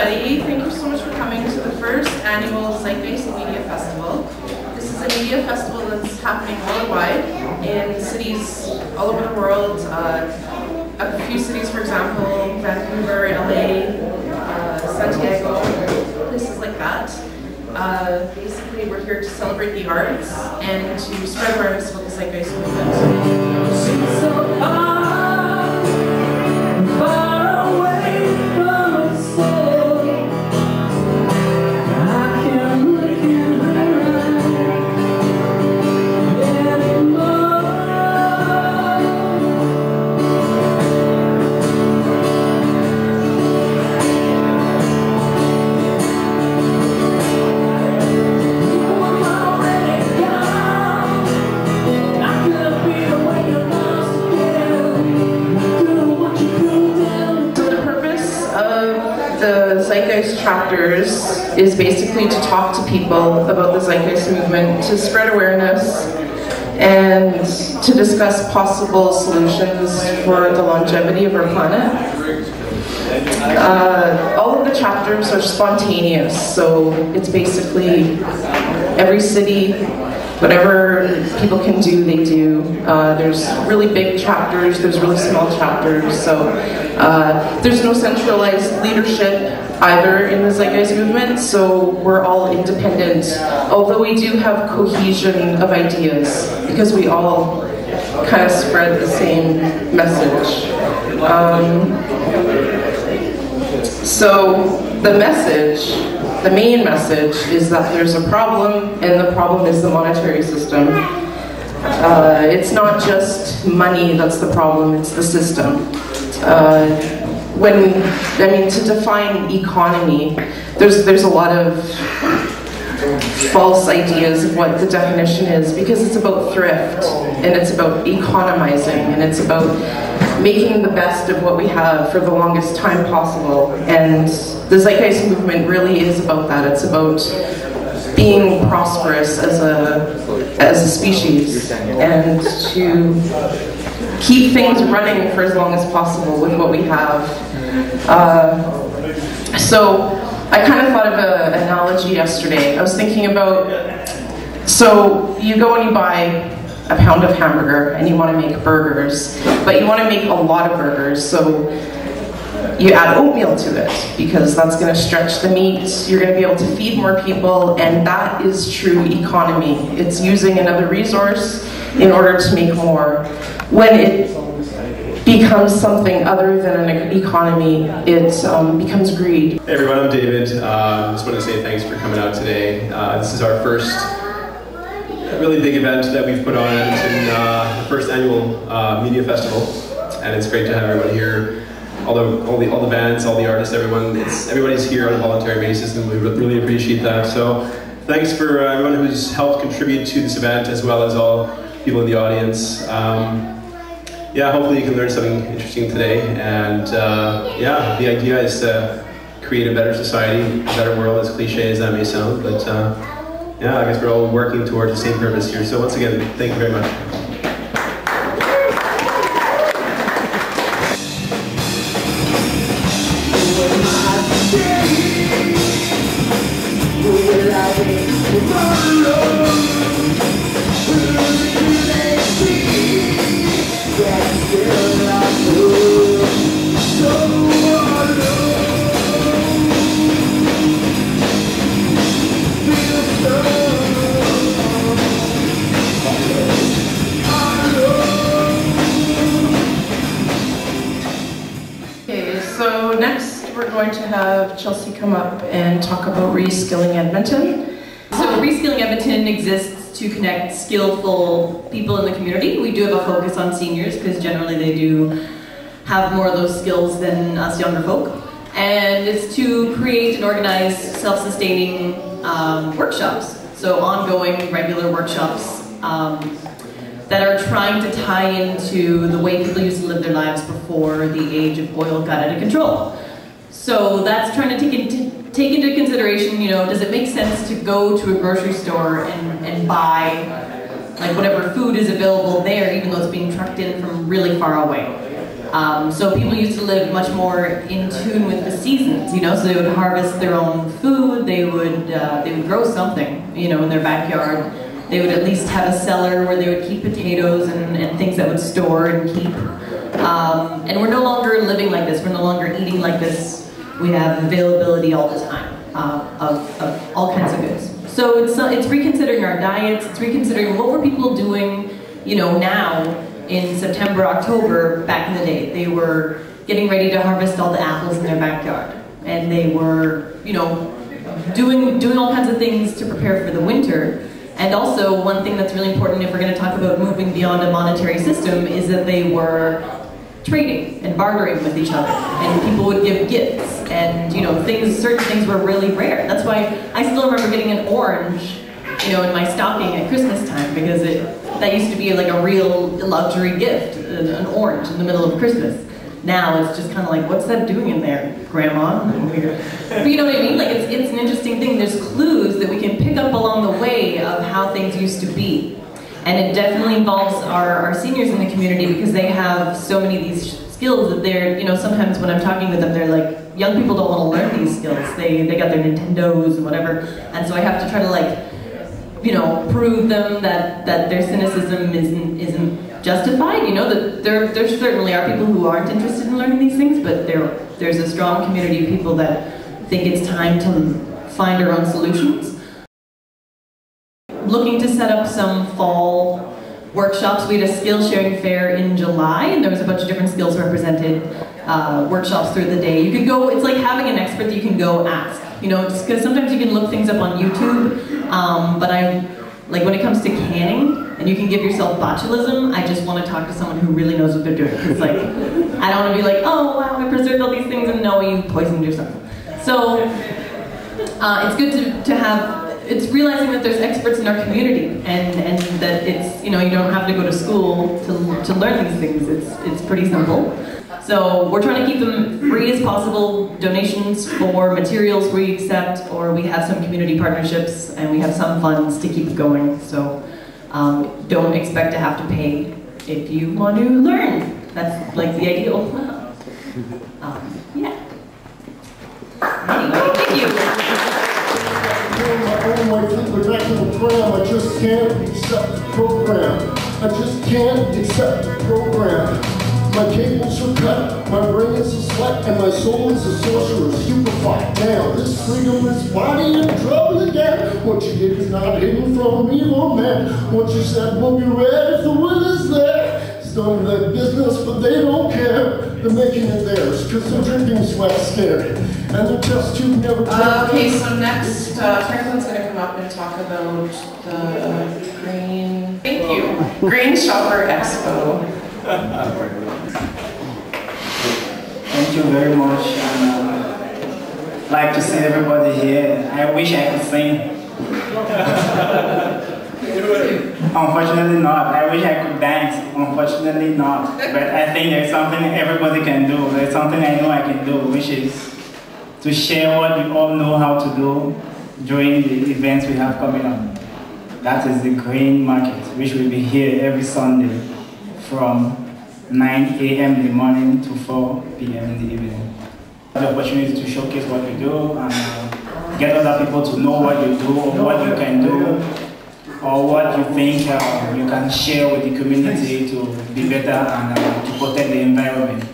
everybody. Thank you so much for coming to the first annual Zeitgeist Media Festival. This is a media festival that's happening worldwide in cities all over the world. A few cities, for example, Vancouver, LA, Santiago, places like that. Basically, we're here to celebrate the arts and to spread awareness about the Zeitgeist movement. The Zeitgeist Chapters is basically to talk to people about the Zeitgeist movement, to spread awareness, and to discuss possible solutions for the longevity of our planet. All of the chapters are spontaneous, so it's basically every city, whatever people can do, they do. There's really big chapters, there's really small chapters, so there's no centralized leadership either in the Zeitgeist movement, so we're all independent, although we do have cohesion of ideas, because we all kind of spread the same message. So the message, the main message, is that there's a problem, and the problem is the monetary system. It's not just money that's the problem, it's the system. To define economy, there's a lot of false ideas of what the definition is, because it's about thrift, and it's about economizing, and it's about making the best of what we have for the longest time possible. And the Zeitgeist movement really is about that. It's about being prosperous as a species, and to keep things running for as long as possible with what we have. So I kind of thought of an analogy yesterday. I was thinking about, so you go and you buy a pound of hamburger and you want to make burgers, but you want to make a lot of burgers, so you add oatmeal to it, because that's going to stretch the meat, you're going to be able to feed more people, and that is true economy. It's using another resource in order to make more. When it becomes something other than an economy, it becomes greed. Hey everyone, I'm David. I just want to say thanks for coming out today. This is our first really big event that we've put on in Edmonton, the first annual media festival, and it's great to have everyone here. All the bands, all the artists, everybody's here on a voluntary basis, and we really appreciate that. So thanks for everyone who's helped contribute to this event, as well as all people in the audience. Yeah, hopefully you can learn something interesting today, and yeah, the idea is to create a better society, a better world, as cliche as that may sound, but yeah, I guess we're all working towards the same purpose here. So once again, thank you very much. So next we're going to have Chelsea come up and talk about Reskilling Edmonton. So Reskilling Edmonton exists to connect skillful people in the community. We do have a focus on seniors, because generally they do have more of those skills than us younger folk. And it's to create and organize self-sustaining workshops. So ongoing, regular workshops that are trying to tie into the way people used to live their lives before the age of oil got out of control. So that's trying to take into consideration, you know, does it make sense to go to a grocery store and buy like whatever food is available there, even though it's being trucked in from really far away? So people used to live much more in tune with the seasons, you know, so they would harvest their own food, they would grow something, you know, in their backyard. They would at least have a cellar where they would keep potatoes and things that would store and keep. And we're no longer living like this, we're no longer eating like this. We have availability all the time of all kinds of goods. So it's reconsidering our diets, it's reconsidering what were people doing, you know, now in September, October, back in the day. They were getting ready to harvest all the apples in their backyard. And they were, you know, doing all kinds of things to prepare for the winter. And also, one thing that's really important if we're going to talk about moving beyond a monetary system is that they were trading and bartering with each other. And people would give gifts. And, you know, certain things were really rare. That's why I still remember getting an orange, you know, in my stocking at Christmas time, because that used to be like a real luxury gift, an orange in the middle of Christmas. Now it's just kind of like, what's that doing in there, Grandma? But you know what I mean? Like it's an interesting thing. There's clues that we can pick up along the way of how things used to be. And it definitely involves our seniors in the community because they have so many of these skills that they're, you know, sometimes when I'm talking with them, they're like, young people don't want to learn these skills. They got their Nintendos and whatever. And so I have to try to like, you know, prove them that their cynicism isn't justified. You know, that there certainly are people who aren't interested in learning these things, but there's a strong community of people that think it's time to find our own solutions. Looking to set up some fall workshops. We had a skill sharing fair in July, and there was a bunch of different skills represented, workshops through the day. You could go, it's like having an expert that you can go ask. You know, because sometimes you can look things up on YouTube, but like when it comes to canning, and you can give yourself botulism, I just want to talk to someone who really knows what they're doing. Because like, I don't want to be like, oh wow, I preserved all these things, and no, you poisoned yourself. So it's good to have, it's realizing that there's experts in our community, and that it's, you know, you don't have to go to school to learn these things. It's pretty simple. So we're trying to keep them free as possible. Donations for materials we accept, or we have some community partnerships, and we have some funds to keep it going. So don't expect to have to pay if you want to learn. That's like the ideal. Yeah. Anyway, thank you. My spectacular program, I just can't accept the program. I just can't accept the program. My cables are cut, my brain is a slut, and my soul is a sorcerer, stupefied. Now, this freedom is body in trouble again. What you did is not hidden from evil men. What you said will be read if the will is there. It's none of their business, but they don't care. They're making it theirs, because they're drinking sweat scared. And they're just too never okay, so next, Franklin's going to come up and talk about the Green, thank you, Green Shopper Expo. Thank you very much. I'd like to see everybody here. I wish I could sing. Unfortunately not. I wish I could dance. Unfortunately not. But I think there's something everybody can do. There's something I know I can do, which is to share what we all know how to do during the events we have coming up. That is the Green Market, which will be here every Sunday from 9 a.m. in the morning to 4 p.m. in the evening. The opportunity to showcase what we do and get other people to know what you do, or what you can do, or what you think you can share with the community to be better and to protect the environment.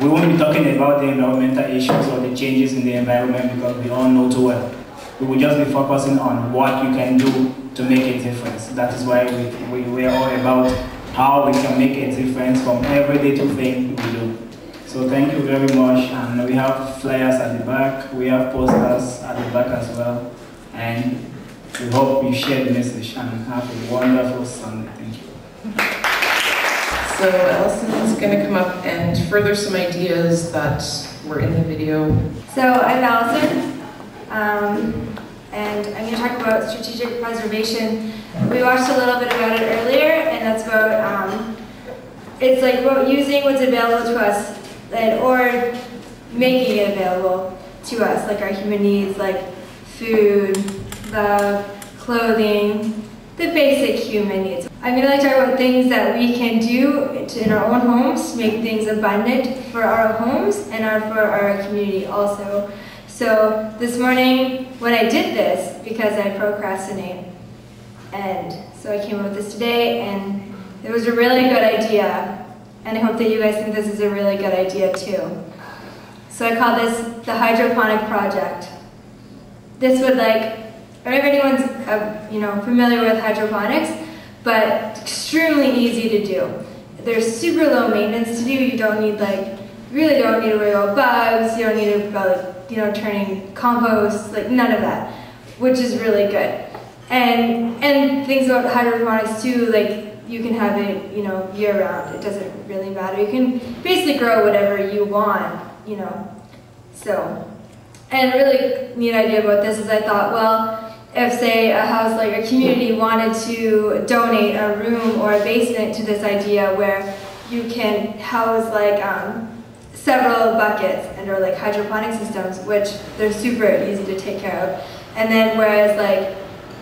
We won't be talking about the environmental issues or the changes in the environment because we all know too well. We will just be focusing on what you can do to make a difference. That is why we are all about how we can make a difference from every little thing we do. So thank you very much. And we have flyers at the back, we have posters at the back as well. And we hope you share the message and have a wonderful Sunday. Thank you. So Allison's going to come up and further some ideas that were in the video. So I'm Allison, and I'm going to talk about strategic preservation. We watched a little bit about it earlier, and that's about, it's like about using what's available to us, or making it available to us, like our human needs, like food, love, clothing, the basic human needs. I'm going to talk about things that we can do in our own homes to make things abundant for our homes and for our community also. So this morning, when I did this, because I procrastinate, and so I came up with this today, and it was a really good idea, and I hope that you guys think this is a really good idea too. So I call this the hydroponic project. This would I don't know if anyone's familiar with hydroponics, but extremely easy to do. They're super low maintenance to do. You don't need really don't need to worry about bugs. You don't need to worry about turning compost, none of that, which is really good. And things about hydroponics too, you can have it year round. It doesn't really matter. You can basically grow whatever you want, So, and a really neat idea about this is I thought, well, if say a house like a community wanted to donate a room or a basement to this idea where you can house several buckets and or hydroponic systems, which they're super easy to take care of, and then whereas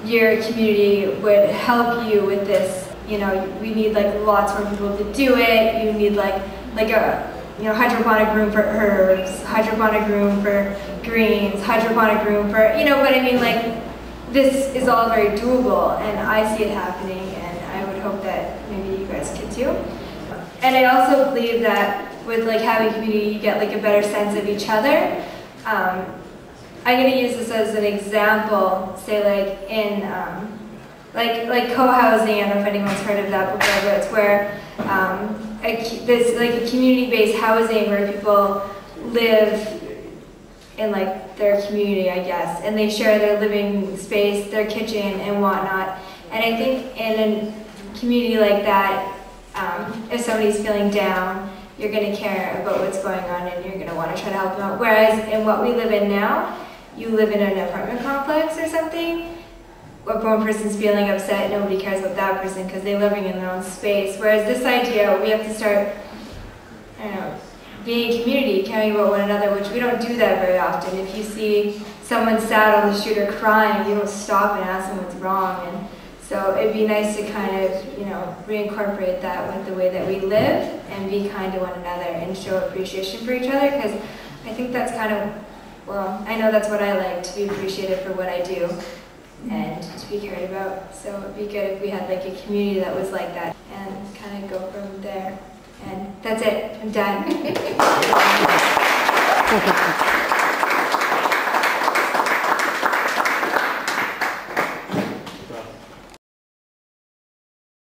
your community would help you with this, we need lots more people to do it. You need a hydroponic room for herbs, hydroponic room for greens, hydroponic room for but I mean this is all very doable, and I see it happening, and I would hope that maybe you guys could too. And I also believe that with having community, you get a better sense of each other. I'm going to use this as an example, say in co-housing. I don't know if anyone's heard of that before, but it's where this a community-based housing where people live in their community, I guess, and they share their living space, their kitchen, and whatnot. And I think in a community like that, if somebody's feeling down, you're going to care about what's going on, and you're going to want to try to help them out. Whereas in what we live in now, you live in an apartment complex or something, if one person's feeling upset, nobody cares about that person because they're living in their own space. Whereas this idea, we have to start, being a community, caring about one another, which we don't do that very often. If you see someone sad on the street or crying, you don't stop and ask them what's wrong. And so it'd be nice to kind of, reincorporate that with the way that we live and be kind to one another and show appreciation for each other, because I think that's kind of, I know that's what I like, to be appreciated for what I do and to be cared about. So it'd be good if we had a community that was like that, and kind of go from there. And that's it. I'm done.